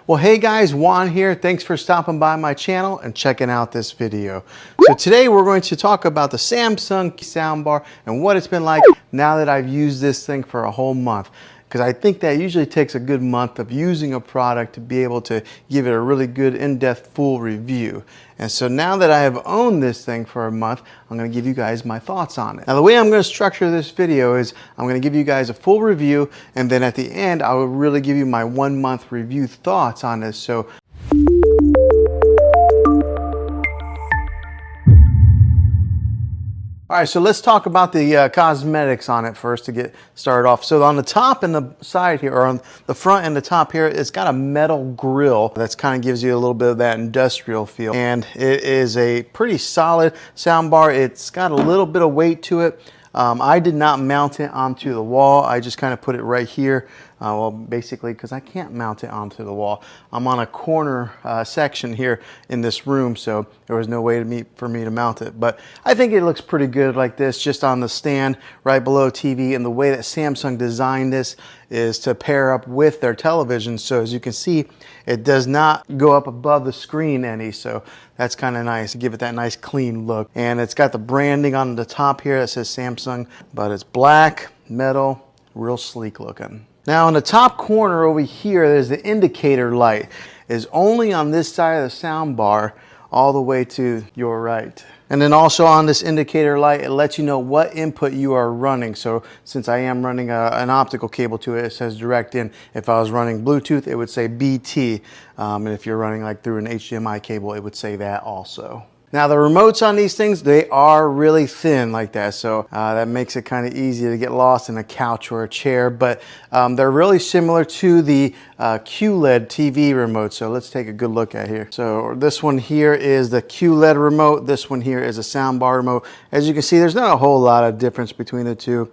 Well, hey guys, Juan here. Thanks for stopping by my channel and checking out this video. So today we're going to talk about the Samsung soundbar and what it's been like now that I've used this thing for a whole month. Because I think that usually takes a good month of using a product to be able to give it a really good in-depth full review. And so now that I have owned this thing for a month, I'm going to give you guys my thoughts on it. Now the way I'm going to structure this video is I'm going to give you guys a full review, and then at the end I will really give you my 1 month review thoughts on this. So all right, so let's talk about the cosmetics on it first to get started off. So on the top and the side here, or on the front and the top here, it's got a metal grill that's kind of gives you a little bit of that industrial feel. And it is a pretty solid soundbar. It's got a little bit of weight to it. I did not mount it onto the wall. I just kind of put it right here. Well, basically, because I can't mount it onto the wall. I'm on a corner section here in this room, so there was no way for me to mount it. But I think it looks pretty good like this, just on the stand right below TV. And the way that Samsung designed this is to pair up with their television. So as you can see, it does not go up above the screen any. So that's kind of nice to give it that nice clean look. And it's got the branding on the top here that says Samsung, but it's black, metal, real sleek looking. Now in the top corner over here, there's the indicator light. It's only on this side of the soundbar all the way to your right. And then also on this indicator light, it lets you know what input you are running. So since I am running an optical cable to it, it says direct in. If I was running Bluetooth, it would say BT. And if you're running like through an HDMI cable, it would say that also. Now the remotes on these things, they are really thin like that, so that makes it kind of easy to get lost in a couch or a chair, but they're really similar to the QLED TV remote. So let's take a good look at here. So this one here is the QLED remote, this one here is a soundbar remote. As you can see, there's not a whole lot of difference between the two.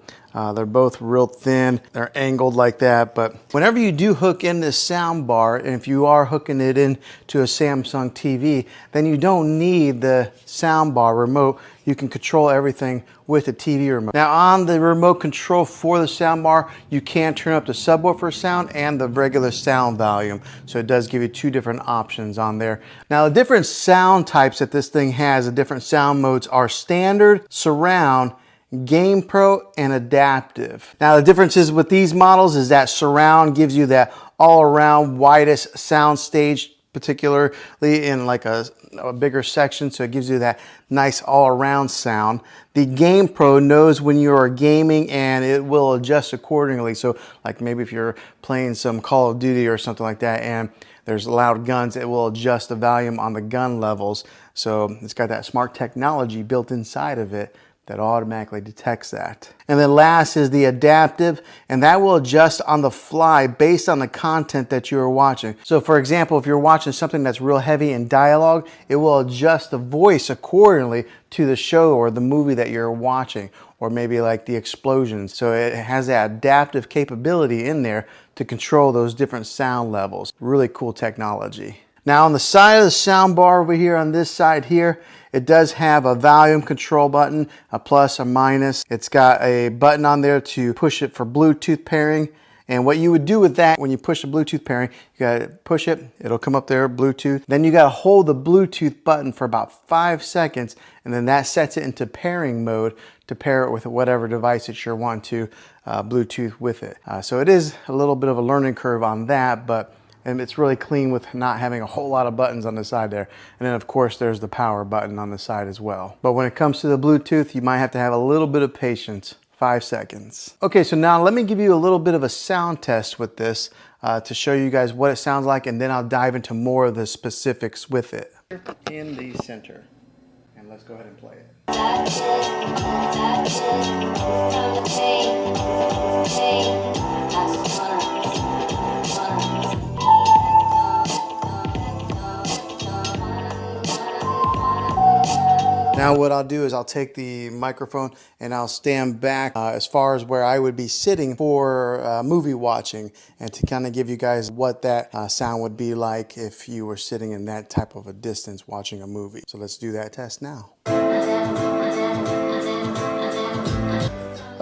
They're both real thin, they're angled like that, but whenever you do hook in this sound bar, and if you are hooking it into a Samsung TV, then you don't need the sound bar remote. You can control everything with the TV remote. Now on the remote control for the sound bar, you can turn up the subwoofer sound and the regular sound volume. So it does give you two different options on there. Now the different sound types that this thing has, the different sound modes are standard, surround, Game Pro, and adaptive. Now the differences with these models is that surround gives you that all-around widest sound stage, particularly in like a bigger section, so it gives you that nice all-around sound. The Game Pro knows when you are gaming and it will adjust accordingly. So like maybe if you're playing some Call of Duty or something like that and there's loud guns, it will adjust the volume on the gun levels. So it's got that smart technology built inside of it that automatically detects that. And then last is the adaptive, and that will adjust on the fly based on the content that you are watching. So for example, if you're watching something that's real heavy in dialogue, it will adjust the voice accordingly to the show or the movie that you're watching, or maybe like the explosions. So it has that adaptive capability in there to control those different sound levels. Really cool technology. Now on the side of the soundbar over here, on this side here, it does have a volume control button, a plus, a minus. It's got a button on there to push it for Bluetooth pairing. And what you would do with that, when you push the Bluetooth pairing, you gotta push it, it'll come up there, Bluetooth. Then you gotta hold the Bluetooth button for about 5 seconds, and then that sets it into pairing mode to pair it with whatever device that you're wanting to Bluetooth with it. So it is a little bit of a learning curve on that, but and it's really clean with not having a whole lot of buttons on the side there. And then of course there's the power button on the side as well. But when it comes to the Bluetooth, you might have to have a little bit of patience. 5 seconds. Okay, so now let me give you a little bit of a sound test with this to show you guys what it sounds like, and then I'll dive into more of the specifics with it. In the center. And let's go ahead and play it. Now what I'll do is I'll take the microphone and I'll stand back as far as where I would be sitting for movie watching, and to kind of give you guys what that sound would be like if you were sitting in that type of a distance watching a movie. So let's do that test now.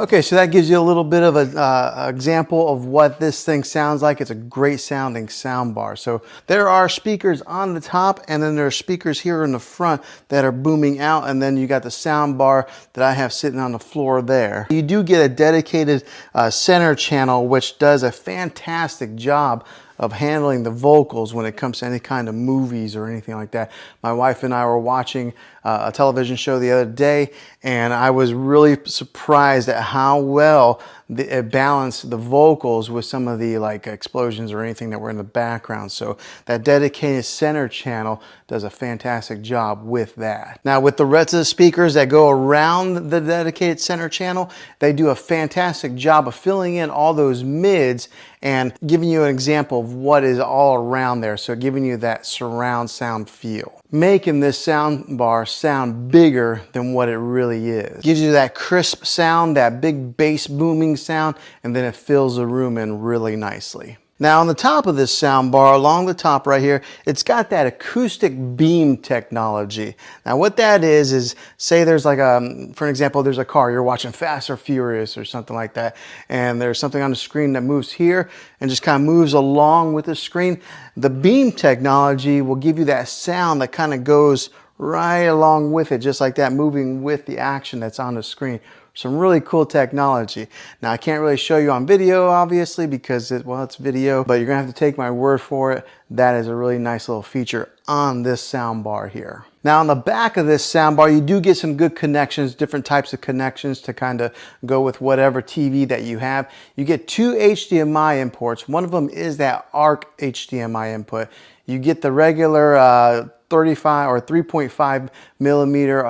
Okay, so that gives you a little bit of an example of what this thing sounds like. It's a great sounding sound bar. So there are speakers on the top, and then there are speakers here in the front that are booming out, and then you got the sound bar that I have sitting on the floor there. You do get a dedicated center channel, which does a fantastic job of handling the vocals when it comes to any kind of movies or anything like that. My wife and I were watching a television show the other day, and I was really surprised at how well it balanced the vocals with some of the like explosions or anything that were in the background. So that dedicated center channel does a fantastic job with that. Now with the rest of the speakers that go around the dedicated center channel, they do a fantastic job of filling in all those mids and giving you an example of what is all around there. So giving you that surround sound feel, making this sound bar sound bigger than what it really is. Gives you that crisp sound, that big bass booming sound, and then it fills the room in really nicely. Now on the top of this sound bar, along the top right here, it's got that acoustic beam technology. Now what that is say there's like for an example, there's a car, you're watching Fast or Furious or something like that, and there's something on the screen that moves here and just kind of moves along with the screen. The beam technology will give you that sound that kind of goes right along with it, just like that, moving with the action that's on the screen. Some really cool technology. Now I can't really show you on video obviously because it's video, but you're gonna have to take my word for it. That is a really nice little feature on this sound bar here. Now on the back of this sound bar, you do get some good connections, different types of connections to kind of go with whatever TV that you have. You get two HDMI imports. One of them is that ARC HDMI input. You get the regular 35 or 3.5 millimeter,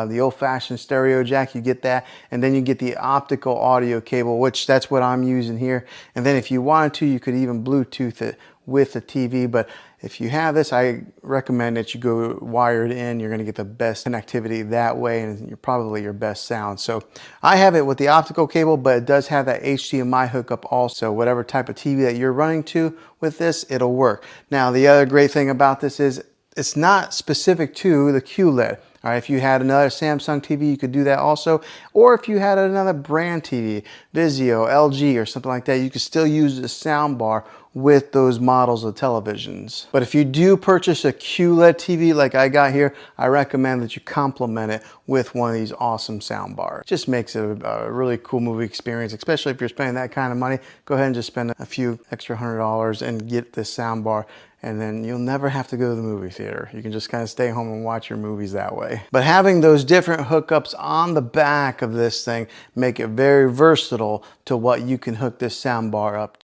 the old-fashioned stereo jack, you get that, and then you get the optical audio cable, which that's what I'm using here. And then if you wanted to, you could even Bluetooth it with the TV, but if you have this, I recommend that you go wired in. You're going to get the best connectivity that way, and you're probably your best sound. So I have it with the optical cable, but it does have that HDMI hookup also. Whatever type of TV that you're running to with this, it'll work. Now the other great thing about this is it's not specific to the QLED. All right, if you had another Samsung TV, you could do that also. Or if you had another brand TV, Vizio, LG, or something like that, you could still use the soundbar with those models of televisions. But if you do purchase a QLED TV like I got here, I recommend that you complement it with one of these awesome soundbars. It just makes it a really cool movie experience, especially if you're spending that kind of money. Go ahead and just spend a few extra $100 and get this soundbar, and then you'll never have to go to the movie theater. You can just kind of stay home and watch your movies that way. But having those different hookups on the back of this thing make it very versatile to what you can hook this soundbar up to.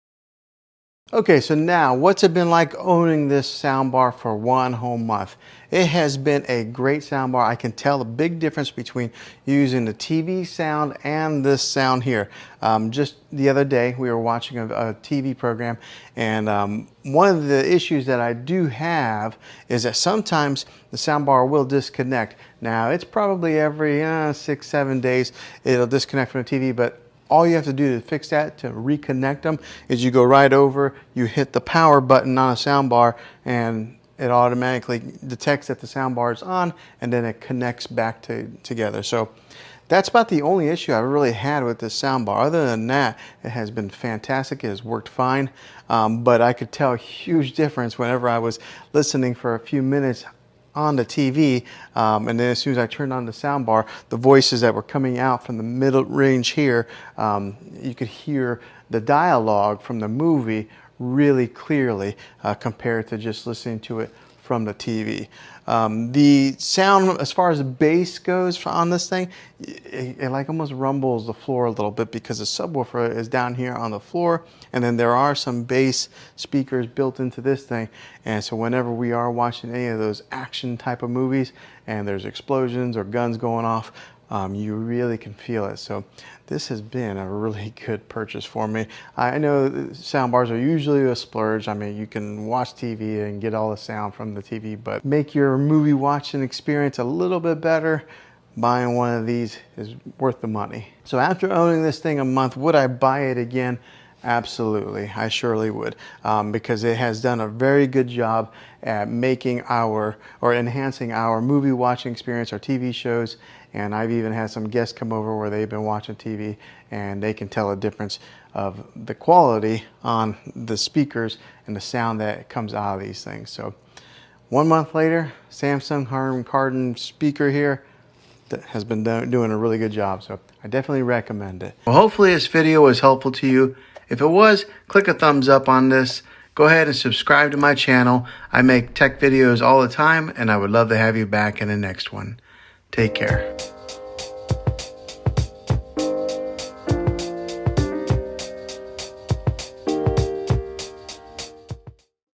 Okay, so now what's it been like owning this soundbar for one whole month? It has been a great soundbar. I can tell the big difference between using the TV sound and this sound here. Just the other day, we were watching a TV program, and one of the issues that I do have is that sometimes the soundbar will disconnect. Now, it's probably every 6-7 days it'll disconnect from the TV, but all you have to do to fix that, to reconnect them, is you go right over, you hit the power button on a soundbar, and it automatically detects that the soundbar is on, and then it connects back together. So that's about the only issue I've really had with this soundbar. Other than that, it has been fantastic. It has worked fine, but I could tell a huge difference whenever I was listening for a few minutes on the TV, and then as soon as I turned on the soundbar, the voices that were coming out from the middle range here, you could hear the dialogue from the movie really clearly compared to just listening to it from the TV. The sound, as far as the bass goes on this thing, it like almost rumbles the floor a little bit because the subwoofer is down here on the floor, and then there are some bass speakers built into this thing. And so whenever we are watching any of those action type of movies and there's explosions or guns going off, you really can feel it. So this has been a really good purchase for me. I know soundbars are usually a splurge. I mean, you can watch TV and get all the sound from the TV, but make your movie watching experience a little bit better, buying one of these is worth the money. So after owning this thing a month, would I buy it again? Absolutely, I surely would, because it has done a very good job at making enhancing our movie watching experience, our TV shows, And I've even had some guests come over where they've been watching TV and they can tell a difference of the quality on the speakers and the sound that comes out of these things. So 1 month later, Samsung Harman Kardon speaker here that has been doing a really good job. So I definitely recommend it. Well, hopefully this video was helpful to you. If it was, click a thumbs up on this. Go ahead and subscribe to my channel. I make tech videos all the time, and I would love to have you back in the next one. Take care.